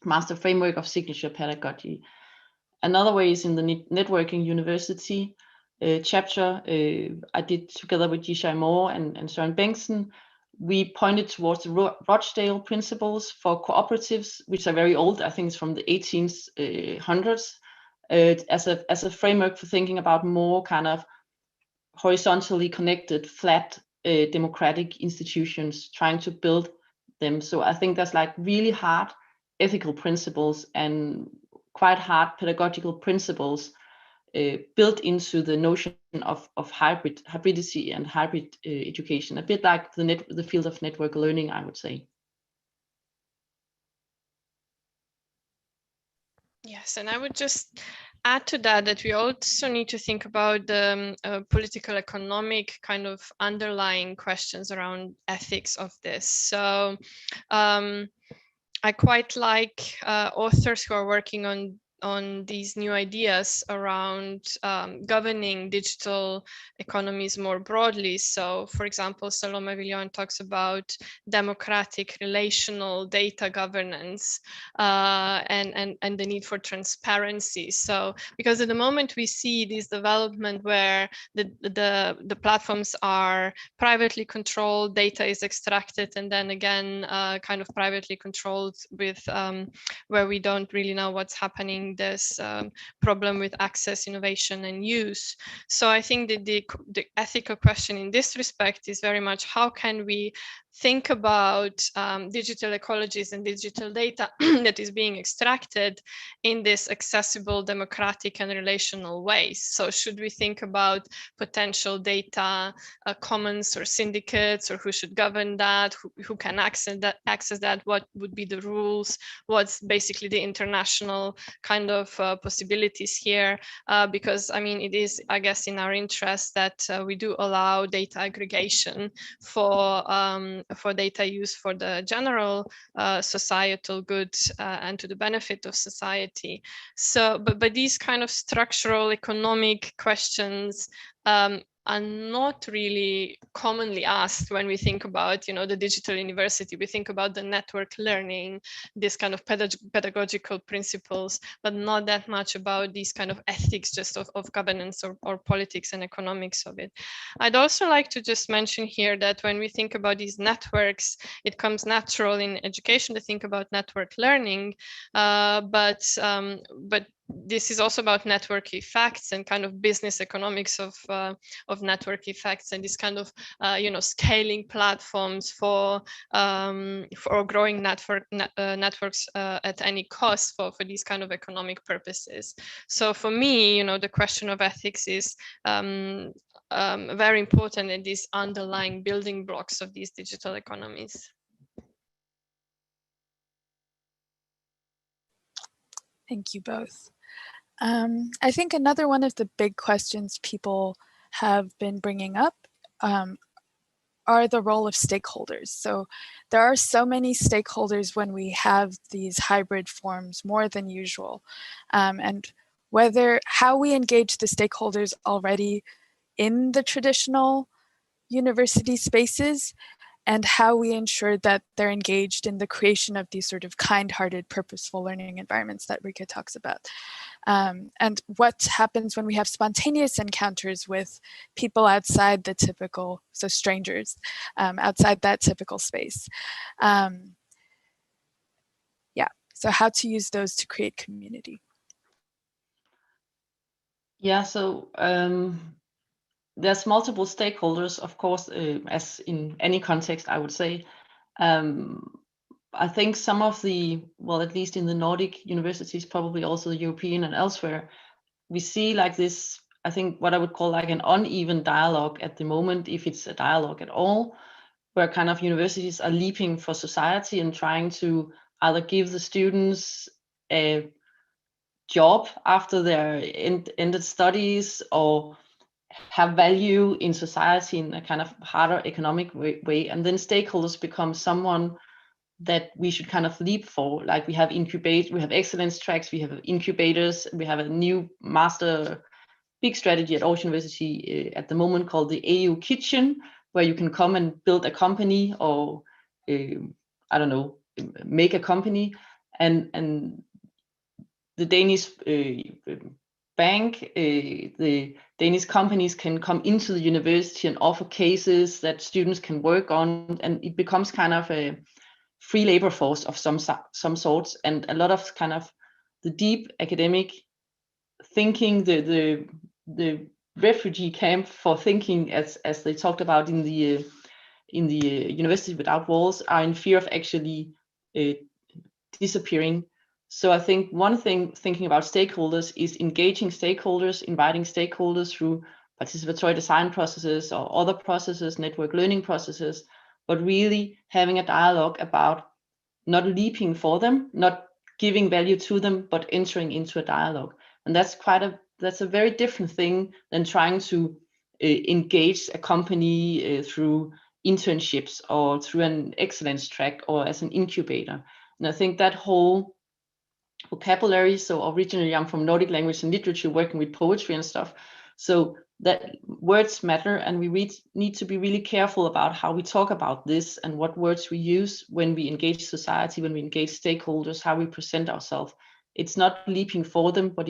master framework of signature pedagogy. Another way is in the networking university chapter I did together with Yishai Moore and Søren Bengtsen. We pointed towards the Rochdale principles for cooperatives, which are very old. I think it's from the 1800s, as a framework for thinking about more kind of horizontally connected, flat democratic institutions, trying to build them. So I think that's like really hard ethical principles and quite hard pedagogical principles built into the notion of hybridity and hybrid education, a bit like the field of network learning, I would say. Yes, and I would just add to that we also need to think about the political economic kind of underlying questions around ethics of this. So I quite like authors who are working on these new ideas around governing digital economies more broadly. So, for example, Salome Villon talks about democratic relational data governance and the need for transparency. So, because at the moment we see this development where the platforms are privately controlled, data is extracted, and then again kind of privately controlled with where we don't really know what's happening. There's problem with access, innovation, and use. So I think that the ethical question in this respect is very much how can we think about digital ecologies and digital data that is being extracted in this accessible, democratic, and relational ways. So should we think about potential data commons or syndicates, or who should govern that, who can access that, what would be the rules, what's basically the international kind of possibilities here, because I mean, it is, I guess, in our interest that we do allow data aggregation for data use for the general societal good and to the benefit of society. So, but these kind of structural economic questions are not really commonly asked when we think about, you know, the digital university. We think about the network learning, this kind of pedagogical principles, but not that much about these kind of ethics just of governance or politics and economics of it. I'd also like to just mention here that when we think about these networks, it comes natural in education to think about network learning, but this is also about network effects and kind of business economics of network effects, and this kind of you know, scaling platforms for growing networks at any cost for these kind of economic purposes. So for me, you know, the question of ethics is very important in these underlying building blocks of these digital economies. Thank you both. I think another one of the big questions people have been bringing up are the role of stakeholders. So there are so many stakeholders when we have these hybrid forms, more than usual. And how we engage the stakeholders already in the traditional university spaces, and how we ensure that they're engaged in the creation of these sort of kind-hearted, purposeful learning environments that Rika talks about. And what happens when we have spontaneous encounters with people outside the typical, so strangers, outside that typical space. Yeah, so how to use those to create community. Yeah, so there's multiple stakeholders, of course, as in any context, I would say. I think some of the, well, at least in the Nordic universities, probably also the European and elsewhere, we see like this, I think what I would call like an uneven dialogue at the moment, if it's a dialogue at all, where kind of universities are leaping for society and trying to either give the students a job after their ended studies or have value in society in a kind of harder economic way. And then stakeholders become someone that we should kind of leap for. Like we have excellence tracks, we have incubators, we have a new master big strategy at Aarhus University at the moment called the AU Kitchen, where you can come and build a company or I don't know, make a company, and the Danish bank, the Danish companies can come into the university and offer cases that students can work on, and it becomes kind of a free labor force of some sorts. And a lot of kind of the deep academic thinking, the refugee camp for thinking, as they talked about in the University Without Walls, are in fear of actually disappearing. So I think one thing thinking about stakeholders is engaging stakeholders, inviting stakeholders through participatory design processes or other processes, network learning processes, but really having a dialogue about not leaping for them, not giving value to them, but entering into a dialogue. And that's a very different thing than trying to engage a company through internships or through an excellence track or as an incubator. And I think that whole vocabulary, so originally I'm from Nordic language and literature, working with poetry and stuff, so that words matter, and we need to be really careful about how we talk about this and what words we use when we engage society, when we engage stakeholders, how we present ourselves. It's not leaping for them, but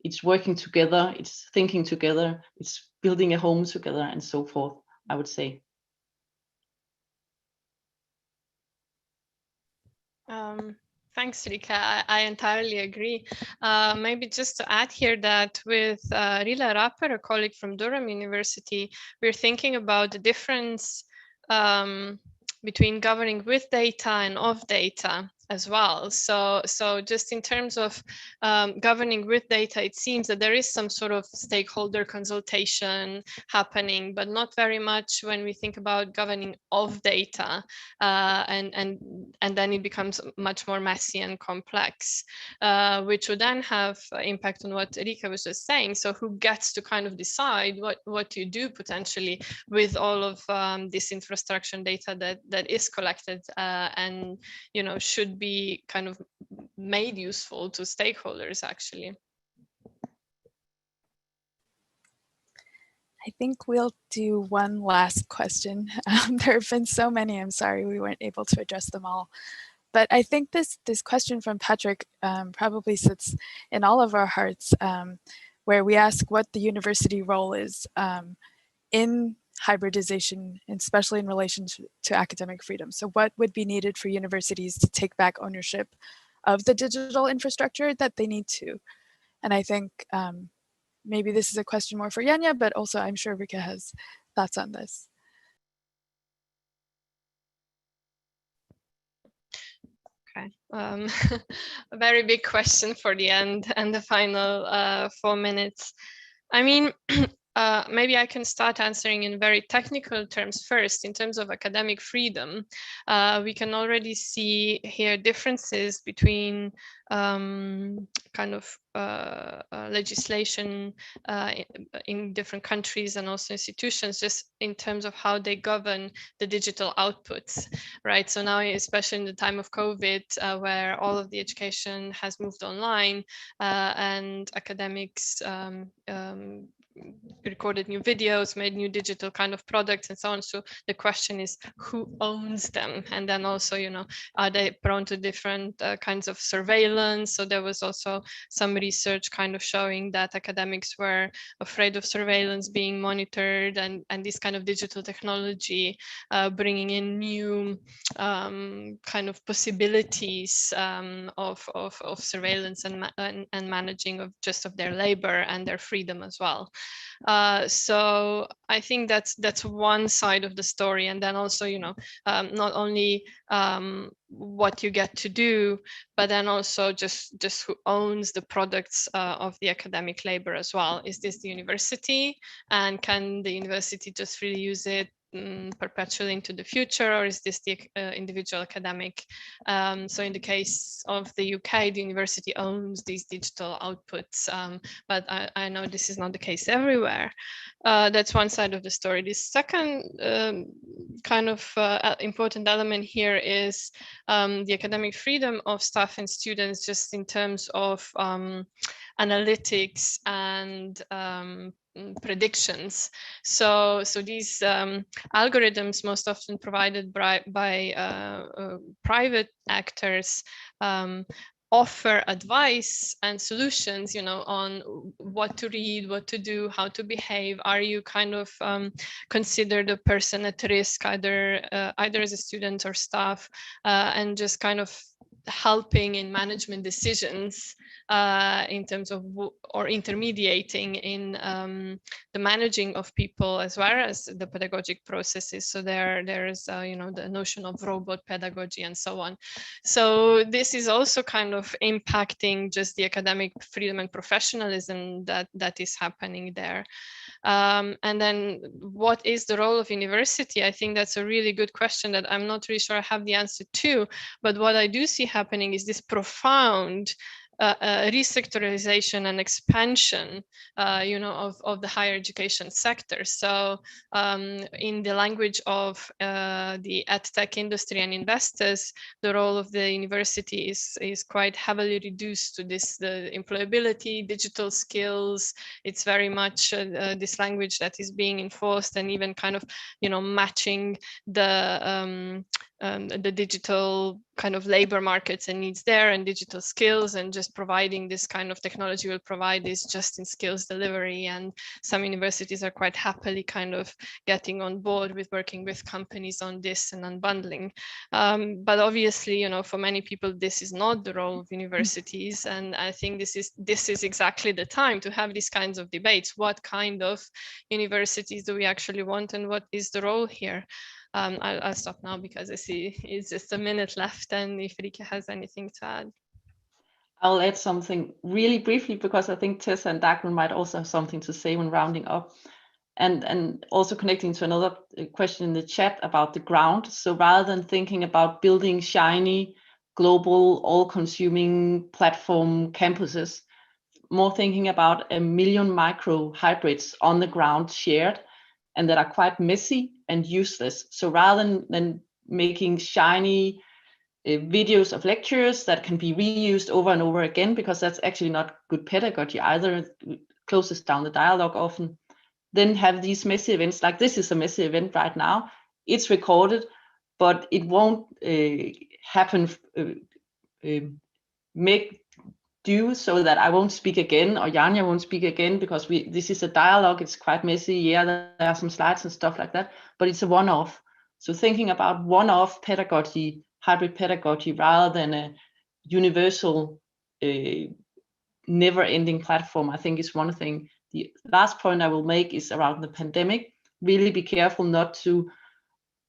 it's working together, it's thinking together, it's building a home together, and so forth, I would say. Thanks, Rika. I entirely agree. Maybe just to add here that with Rila Rapper, a colleague from Durham University, we're thinking about the difference between governing with data and of data as well. So just in terms of governing with data, it seems that there is some sort of stakeholder consultation happening, but not very much when we think about governing of data, and then it becomes much more messy and complex, which would then have impact on what Rika was just saying. So who gets to kind of decide what you do potentially with all of this infrastructure and data that is collected and should be kind of made useful to stakeholders actually. I think we'll do one last question. There have been so many, I'm sorry we weren't able to address them all. But I think this question from Patrick probably sits in all of our hearts, where we ask what the university role is in hybridization, especially in relation to academic freedom. So what would be needed for universities to take back ownership of the digital infrastructure that they need to? And I think maybe this is a question more for Yanya, but also I'm sure Rika has thoughts on this. Okay, a very big question for the end and the final 4 minutes. I mean, maybe I can start answering in very technical terms first. In terms of academic freedom, we can already see here differences between kind of legislation in different countries and also institutions, just in terms of how they govern the digital outputs, right? So now, especially in the time of COVID, where all of the education has moved online and academics recorded new videos, made new digital kind of products and so on. So the question is, who owns them? And then also, are they prone to different kinds of surveillance? So there was also some research kind of showing that academics were afraid of surveillance being monitored, and this kind of digital technology bringing in new kind of possibilities of surveillance and managing of their labor and their freedom as well. So I think that's one side of the story. And then also, not only what you get to do, but then also just who owns the products of the academic labor as well. Is this the university, and can the university just really use it perpetually into the future, or is this the individual academic? So in the case of the UK, the university owns these digital outputs, but I know this is not the case everywhere. That's one side of the story. The second kind of important element here is the academic freedom of staff and students, just in terms of analytics and predictions. So these algorithms, most often provided by private actors, offer advice and solutions, on what to read, what to do, how to behave. Are you kind of considered a person at risk, either as a student or staff, and just kind of helping in management decisions in terms of, or intermediating in the managing of people as well as the pedagogic processes. So there is the notion of robot pedagogy and so on. So this is also kind of impacting just the academic freedom and professionalism that is happening there. And then what is the role of university? I think that's a really good question that I'm not really sure I have the answer to, but what I do see happening is this profound resectorization and expansion, of the higher education sector. So in the language of the edtech industry and investors, the role of the university is quite heavily reduced to this, the employability, digital skills. It's very much this language that is being enforced, and even kind of, matching the digital kind of labor markets and needs there, and digital skills, and just providing this kind of technology will provide this just in skills delivery. And some universities are quite happily kind of getting on board with working with companies on this and unbundling. But obviously, for many people, this is not the role of universities. And I think this is exactly the time to have these kinds of debates. What kind of universities do we actually want, and what is the role here? I'll stop now because I see it's just a minute left, and if Rika has anything to add. I'll add something really briefly, because I think Tessa and Dagmar might also have something to say when rounding up. And also connecting to another question in the chat about the ground. So rather than thinking about building shiny, global, all-consuming platform campuses, more thinking about 1 million micro hybrids on the ground shared, and that are quite messy and useless. So rather than making shiny videos of lectures that can be reused over and over again, because that's actually not good pedagogy either, it closes down the dialogue often, then have these messy events, like this is a messy event right now. It's recorded, but it won't happen, make do so that I won't speak again, or Yanya won't speak again, because this is a dialogue. It's quite messy. Yeah, there are some slides and stuff like that, but it's a one-off. So thinking about one-off pedagogy, hybrid pedagogy, rather than a universal, never-ending platform, I think is one thing. The last point I will make is around the pandemic. Really be careful not to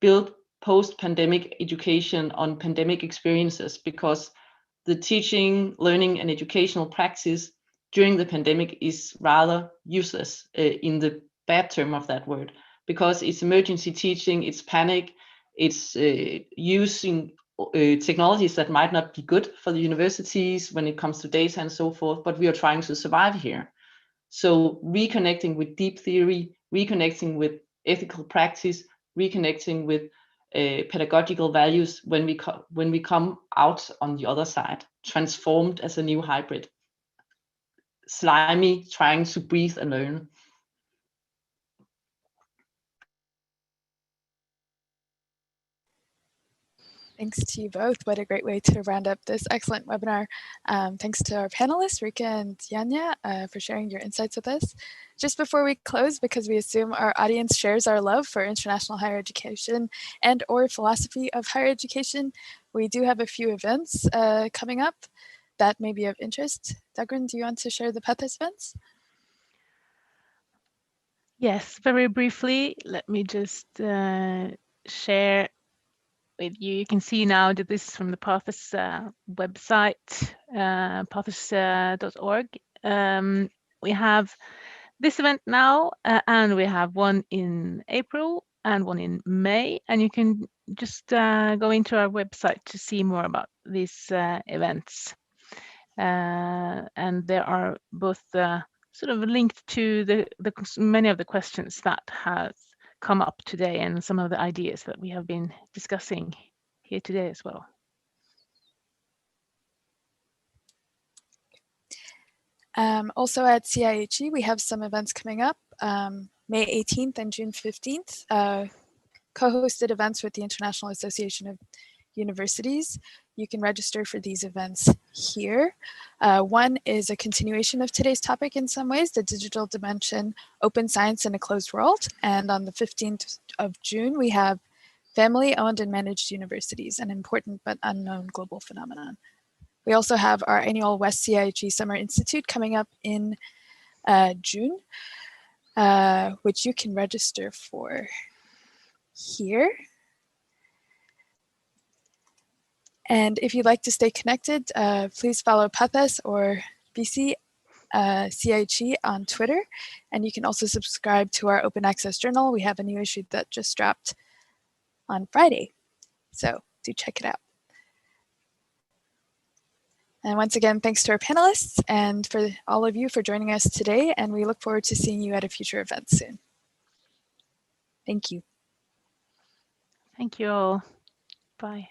build post-pandemic education on pandemic experiences, because the teaching, learning, and educational practice during the pandemic is rather useless in the bad term of that word, because it's emergency teaching, it's panic, it's using technologies that might not be good for the universities when it comes to data and so forth, but we are trying to survive here. So reconnecting with deep theory, reconnecting with ethical practice, reconnecting with pedagogical values when we come out on the other side, transformed as a new hybrid, slimy, trying to breathe and learn. Thanks to you both. What a great way to round up this excellent webinar. Thanks to our panelists, Rika and Yanya, for sharing your insights with us. Just before we close, because we assume our audience shares our love for international higher education and or philosophy of higher education, we do have a few events coming up that may be of interest. Dagrun, do you want to share the PATHES events? Yes, very briefly, let me just share with you. You can see now that this is from the PATHES website, pathes.org. We have this event now, and we have one in April and one in May, and you can just go into our website to see more about these events. And there are both sort of linked to the many of the questions that has come up today and some of the ideas that we have been discussing here today as well. Also at CIHE, we have some events coming up. May 18th and June 15th, co-hosted events with the International Association of Universities. You can register for these events here. One is a continuation of today's topic in some ways, the digital dimension, open science in a closed world. And on the 15th of June, we have family-owned and managed universities, an important but unknown global phenomenon. We also have our annual West CIHE Summer Institute coming up in June, which you can register for here. And if you'd like to stay connected, please follow PATHES or BC CIHE on Twitter. And you can also subscribe to our open access journal. We have a new issue that just dropped on Friday. So do check it out. And once again, thanks to our panelists and for all of you for joining us today. And we look forward to seeing you at a future event soon. Thank you. Thank you all. Bye.